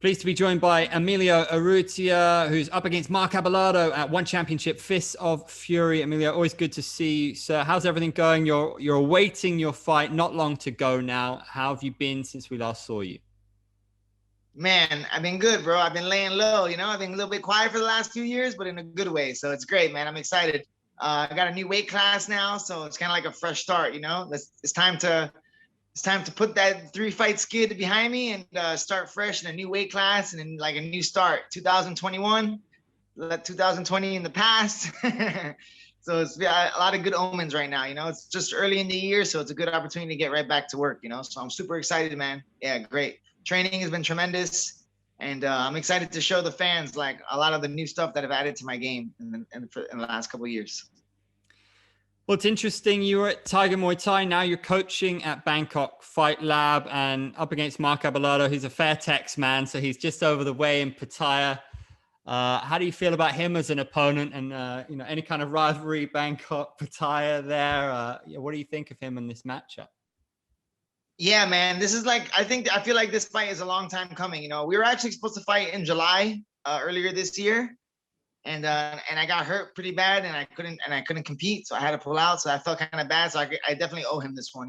Pleased to be joined by Emilio Uruttia, who's up against Mark Abelardo at One Championship, Fists of Fury. Emilio, always good to see you, sir. How's everything going? You're awaiting your fight, not long to go now. How have you been since we last saw you? Man, I've been good, bro. I've been laying low, I've been a little bit quiet for the last few years, but in a good way. So it's great, man. I'm excited. I got a new weight class now, so it's kind of like a fresh start, It's time to put that 3-fight skid behind me and start fresh in a new weight class and in like a new start. 2021, let 2020 in the past. So it's a lot of good omens right now. It's just early in the year, so it's a good opportunity to get right back to work. So I'm super excited, man. Yeah, great. Training has been tremendous, and I'm excited to show the fans like a lot of the new stuff that I've added to my game in the last couple of years. Well, it's interesting. You were at Tiger Muay Thai. Now you're coaching at Bangkok Fight Lab and up against Mark Abelardo. He's a Fairtex man, so he's just over the way in Pattaya. How do you feel about him as an opponent and, any kind of rivalry, Bangkok, Pattaya there? What do you think of him in this matchup? Yeah, man, this is I feel like this fight is a long time coming. We were actually supposed to fight in July earlier this year. And I got hurt pretty bad and I couldn't compete. So I had to pull out. So I felt kind of bad. So I definitely owe him this one,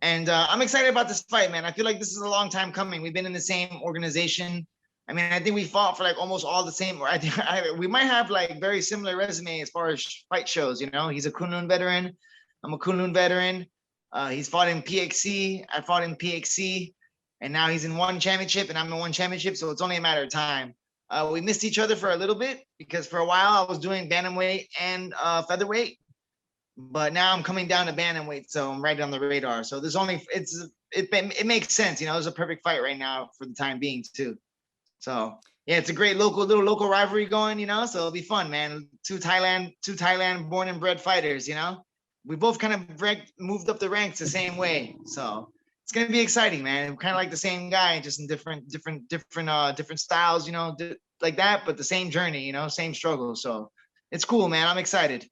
And I'm excited about this fight, man. I feel like this is a long time coming. We've been in the same organization. I mean, I think we fought for almost all the same, or I think we might have very similar resume as far as fight shows, He's a Kunlun veteran. I'm a Kunlun veteran. He's fought in PXC. I fought in PXC. And now he's in One Championship and I'm in One Championship. So it's only a matter of time. We missed each other for a little bit because for a while I was doing bantamweight and featherweight, but now I'm coming down to bantamweight, so I'm right on the radar. So it makes sense, It's a perfect fight right now for the time being too. So yeah, it's a great little local rivalry going, So it'll be fun, man. Two Thailand born and bred fighters, We both kind of moved up the ranks the same way, so. It's gonna be exciting, man. Kind of like the same guy, just in different styles, like that, but the same journey, same struggle. So it's cool, man. I'm excited.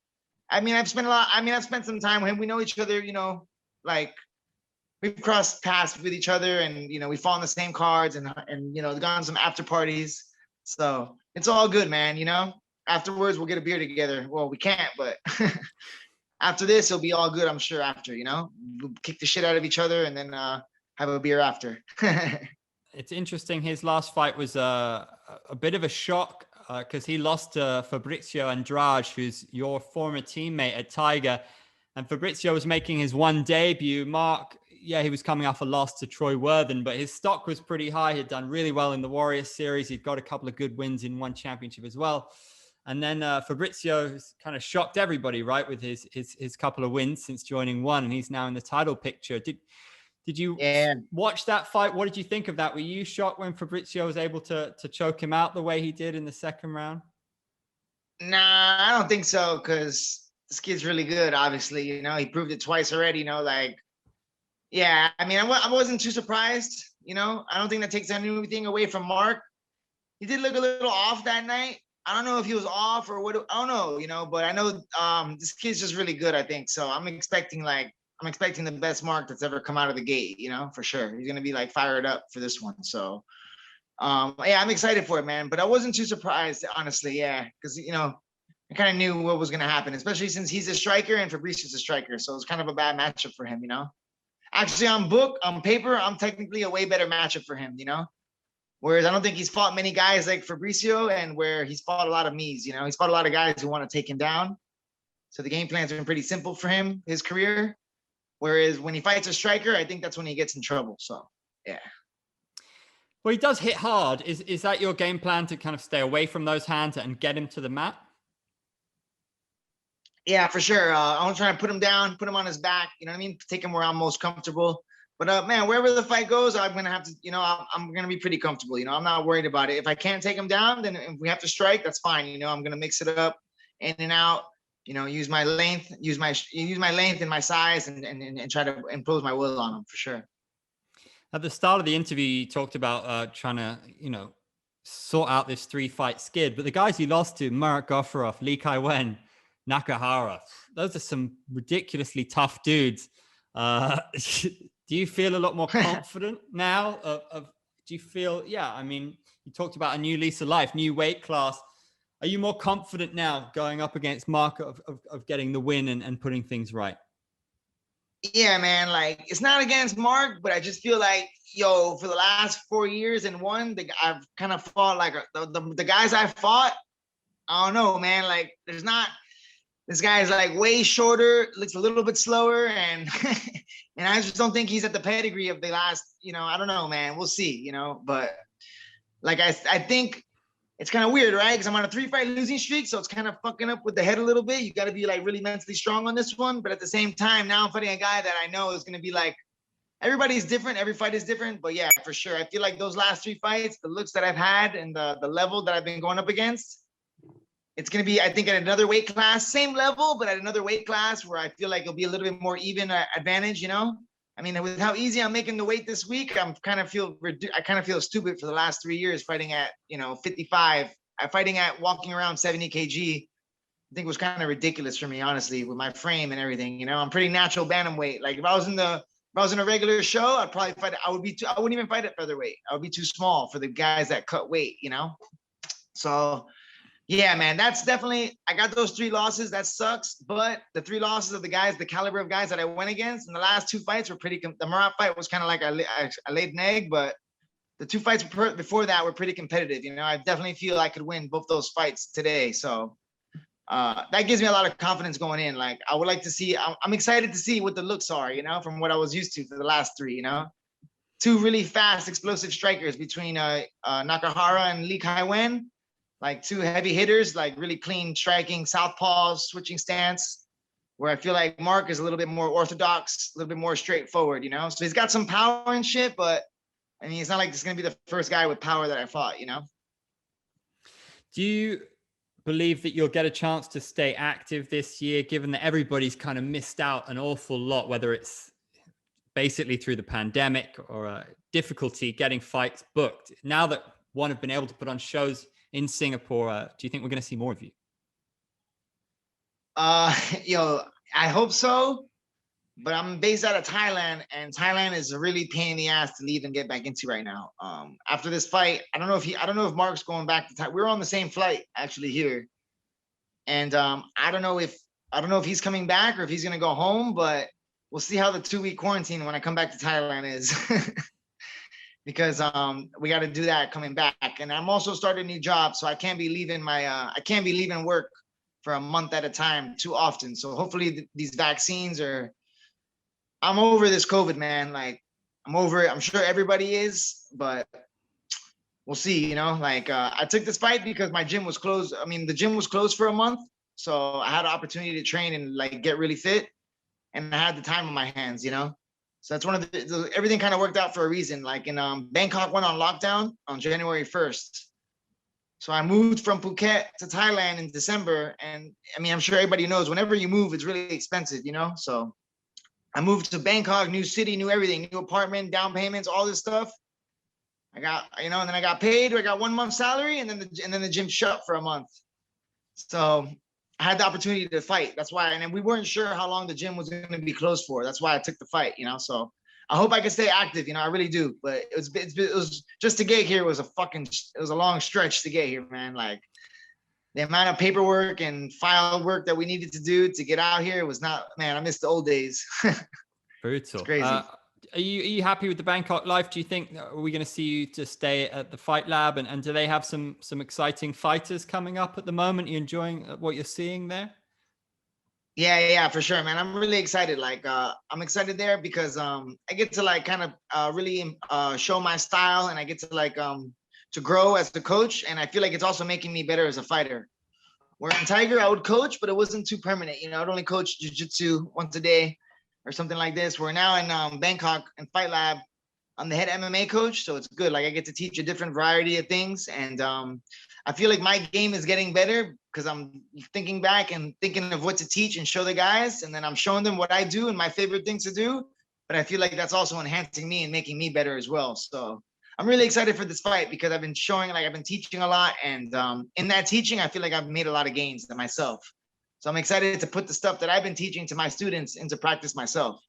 I've spent some time with him. We know each other, we've crossed paths with each other, and we fought on the same cards, and gone some after parties. So it's all good, man. Afterwards we'll get a beer together. Well, we can't, but. After this, it'll be all good, I'm sure, after, We'll kick the shit out of each other and then have a beer after. It's interesting. His last fight was a bit of a shock because he lost to Fabrizio Andrade, who's your former teammate at Tiger. And Fabrizio was making his one debut. Mark, he was coming off a loss to Troy Worthen, but his stock was pretty high. He'd done really well in the Warrior Series. He'd got a couple of good wins in One Championship as well. And then Fabrizio has kind of shocked everybody, right, with his couple of wins since joining One, and he's now in the title picture. Did you watch that fight? What did you think of that? Were you shocked when Fabrizio was able to choke him out the way he did in the second round? Nah, I don't think so, because this kid's really good, obviously. He proved it twice already, I wasn't too surprised, I don't think that takes anything away from Mark. He did look a little off that night. I don't know if he was off or what. I don't know, but I know this kid's just really good, I think. So I'm expecting the best Mark that's ever come out of the gate, for sure. He's gonna be fired up for this one. So I'm excited for it, man. But I wasn't too surprised, honestly, because I kind of knew what was gonna happen, especially since he's a striker and Fabricio's a striker. So it's kind of a bad matchup for him, Actually, on paper, I'm technically a way better matchup for him, Whereas I don't think he's fought many guys like Fabricio, and where he's fought a lot of me's, he's fought a lot of guys who want to take him down. So the game plan's been pretty simple for him, his career. Whereas when he fights a striker, I think that's when he gets in trouble. So, yeah. Well, he does hit hard. Is that your game plan, to kind of stay away from those hands and get him to the mat? Yeah, for sure. I'm trying to put him down, put him on his back, take him where I'm most comfortable. But man, wherever the fight goes, I'm gonna have to, I'm gonna be pretty comfortable. I'm not worried about it. If I can't take him down, then if we have to strike, that's fine. I'm gonna mix it up, in and out. Use my length, use my length and my size, and try to impose my will on him for sure. At the start of the interview, you talked about trying to, sort out this 3-fight skid. But the guys you lost to, Murat Gofurov, Lee Kai-Wen, Nakahara, those are some ridiculously tough dudes. Do you feel a lot more confident now of do you feel, yeah, I mean, you talked about a new lease of life, new weight class. Are you more confident now going up against Mark of getting the win and putting things right? Yeah, man. Like it's not against Mark, but I just feel like, yo, for the last 4 years and I've kind of fought like the guys I fought. I don't know, man. Like there's not. This guy is like way shorter, looks a little bit slower, and and I just don't think he's at the pedigree of the last. I don't know, man. We'll see. But like I think it's kind of weird, right? Because I'm on a 3-fight losing streak, so it's kind of fucking up with the head a little bit. You got to be like really mentally strong on this one, but at the same time, now I'm fighting a guy that I know is going to be like, everybody's different, every fight is different, but yeah, for sure, I feel like those last 3 fights, the looks that I've had and the level that I've been going up against, it's going to be, I think, at another weight class, same level, but at another weight class where I feel like it'll be a little bit more even advantage. I mean, with how easy I'm making the weight this week, I kind of feel stupid for the last 3 years fighting at 55. Fighting at walking around 70 kg. I think was kind of ridiculous for me, honestly, with my frame and everything. I'm pretty natural bantamweight. Like if I was in a regular show, I'd probably fight. I wouldn't even fight at featherweight. I would be too small for the guys that cut weight. So yeah, man, that's definitely, I got those 3 losses. That sucks. But the 3 losses of the guys, the caliber of guys that I went against in the last 2 fights were the Murat fight was kind of like I laid an egg, but the 2 fights before that were pretty competitive. I definitely feel I could win both those fights today. So that gives me a lot of confidence going in. Like I would like to see, I'm excited to see what the looks are, from what I was used to for the last 3, 2 really fast, explosive strikers between Nakahara and Lee Kai-Wen. Like 2 heavy hitters, like really clean striking, southpaws, switching stance, where I feel like Mark is a little bit more orthodox, a little bit more straightforward, So he's got some power and shit, but I mean, it's not like this is going to be the first guy with power that I fought, Do you believe that you'll get a chance to stay active this year, given that everybody's kind of missed out an awful lot, whether it's basically through the pandemic or difficulty getting fights booked? Now that one have been able to put on shows in Singapore, do you think we're going to see more of you? I hope so, but I'm based out of Thailand, and Thailand is a really pain in the ass to leave and get back into right now. After this fight, I don't know if Mark's going back to Thailand. We're on the same flight actually here, and I don't know if he's coming back or if he's going to go home, but we'll see how the 2-week quarantine when I come back to Thailand is. Because we got to do that coming back, and I'm also starting a new job, so I can't be leaving work for a month at a time too often. So hopefully these vaccines I'm over this COVID, man. Like I'm over it. I'm sure everybody is, but we'll see. I took this fight because my gym was closed. I mean, the gym was closed for a month, so I had an opportunity to train and like get really fit, and I had the time on my hands. So that's one of everything kind of worked out for a reason. Like in Bangkok went on lockdown on January 1st. So I moved from Phuket to Thailand in December. And I mean, I'm sure everybody knows whenever you move, it's really expensive, So I moved to Bangkok, new city, new everything, new apartment, down payments, all this stuff. I got, and then I got paid. I got 1 month's salary, and then the gym shut for a month. So I had the opportunity to fight. That's why, and then we weren't sure how long the gym was going to be closed for. That's why I took the fight, So I hope I can stay active. I really do. But it was just to get here was a long stretch to get here, man. Like the amount of paperwork and file work that we needed to do to get out here was not, man. I miss the old days. Brutal. It's crazy. Are you happy with the Bangkok life? Do you think, are we going to see you to stay at the Fight Lab? And do they have some exciting fighters coming up at the moment? Are you enjoying what you're seeing there? Yeah, for sure, man. I'm really excited. Like, I'm excited there because I get to like kind of really show my style, and I get to like to grow as a coach. And I feel like it's also making me better as a fighter. Where in Tiger, I would coach, but it wasn't too permanent. I'd only coach jiu-jitsu once a day or something like this. We're now in Bangkok and Fight Lab. I'm the head MMA coach, so it's good. Like I get to teach a different variety of things, and I feel like my game is getting better because I'm thinking back and thinking of what to teach and show the guys, and then I'm showing them what I do and my favorite things to do. But I feel like that's also enhancing me and making me better as well. So I'm really excited for this fight because I've been teaching a lot, and in that teaching, I feel like I've made a lot of gains to myself. So I'm excited to put the stuff that I've been teaching to my students into practice myself.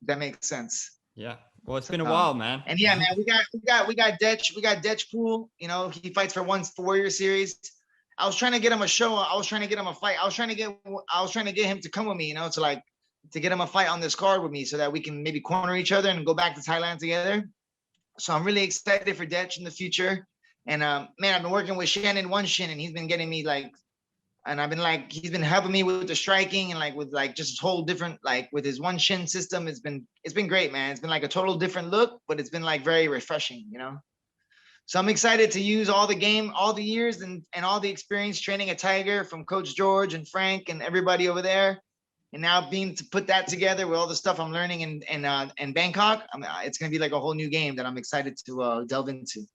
If that makes sense. Yeah, Well, it's been a So, while, man. and yeah, man, we got Detch Pool. You know, he fights for Warrior Series. I was trying to get him a show. I was trying to get him a fight. I was trying to get him to come with me, you know, to get him a fight on this card with me so that we can maybe corner each other and go back to Thailand together. So I'm really excited for Detch in the future. And man, I've been working with Shannon One Shin, and he's been getting me like, and I've been like, he's been helping me with the striking and like with like just whole different, like with his One Shin system. It's been great, man. It's been like a total different look, but it's been like very refreshing, you know. So I'm excited to use all the years and all the experience training a Tiger from Coach George and Frank and everybody over there. And now being to put that together with all the stuff I'm learning in Bangkok, it's gonna be like a whole new game that I'm excited to delve into.